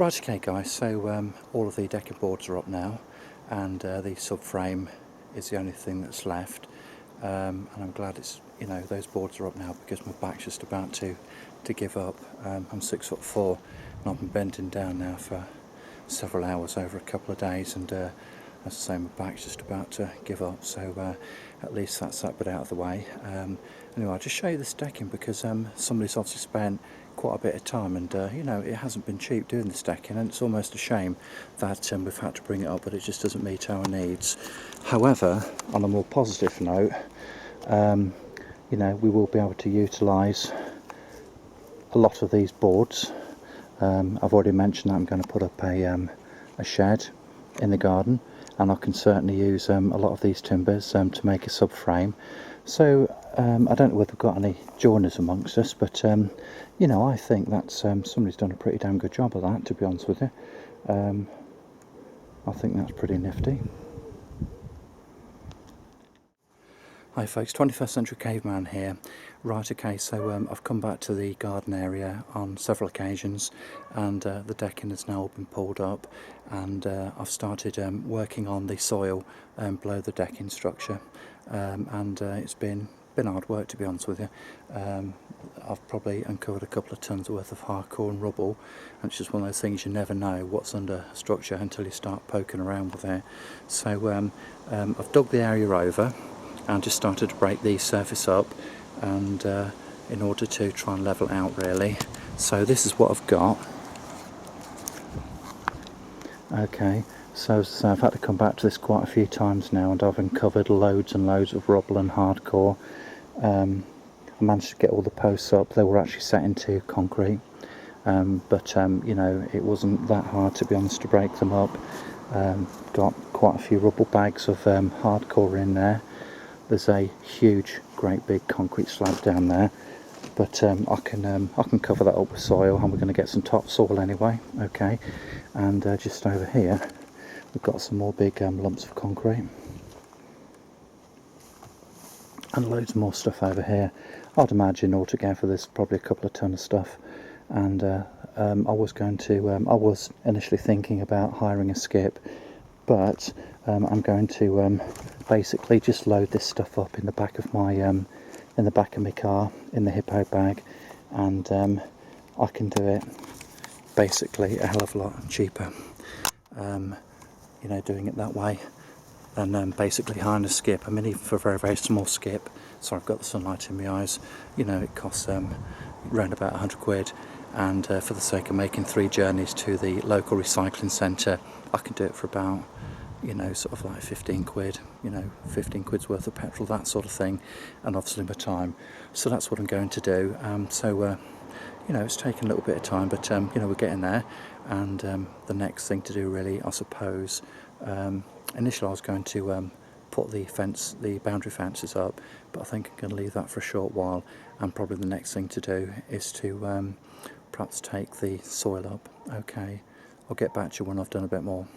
Right, okay guys, so all of the decking boards are up now, and the subframe is the only thing that's left, and I'm glad it's, those boards are up now, because my back's just about to give up. I'm 6'4", and I've been bending down now for several hours over a couple of days, and as I say, my back's just about to give up, so at least that's that bit out of the way. Anyway, I'll just show you this decking, because somebody's obviously spent quite a bit of time, and it hasn't been cheap doing this decking, and it's almost a shame that we've had to bring it up, but it just doesn't meet our needs. However, on a more positive note, we will be able to utilise a lot of these boards. I've already mentioned that I'm going to put up a shed in the garden, and I can certainly use a lot of these timbers to make a subframe. So I don't know whether we've got any joiners amongst us, but I think that's somebody's done a pretty damn good job of that, to be honest with you. I think that's pretty nifty. Hi folks, 21st Century Caveman here. Right, okay, so I've come back to the garden area on several occasions, and the decking has now been pulled up, and I've started working on the soil below the decking structure, and it's been hard work, to be honest with you. I've probably uncovered a couple of tons worth of hardcore and rubble, and it's just one of those things, you never know what's under a structure until you start poking around with it. So I've dug the area over and just started to break the surface up, and in order to try and level it out really. So this is what I've got. Okay, so I've had to come back to this quite a few times now, and I've uncovered loads and loads of rubble and hardcore. I managed to get all the posts up. They were actually set into concrete, but it wasn't that hard, to be honest, to break them up. Got quite a few rubble bags of hardcore in there. There's a huge, great big concrete slab down there, but I can cover that up with soil, and we're going to get some topsoil anyway. Okay, and just over here we've got some more big lumps of concrete, and loads more stuff over here. I'd imagine altogether there's probably a couple of ton of stuff, and I was initially thinking about hiring a skip, but I'm going to basically just load this stuff up in the back of my car in the hippo bag, and I can do it basically a hell of a lot cheaper, doing it that way than basically hiring a skip. I mean, even for a very, very small skip, sorry, I've got the sunlight in my eyes, it costs around about 100 quid, and for the sake of making 3 journeys to the local recycling centre, I can do it for about sort of like 15 quid, 15 quid's worth of petrol, that sort of thing, and obviously my time. So that's what I'm going to do. It's taken a little bit of time, but we're getting there, and the next thing to do really, I suppose, initially I was going to put the boundary fences up, but I think I'm going to leave that for a short while, and probably the next thing to do is to perhaps take the soil up. Okay, I'll get back to you when I've done a bit more.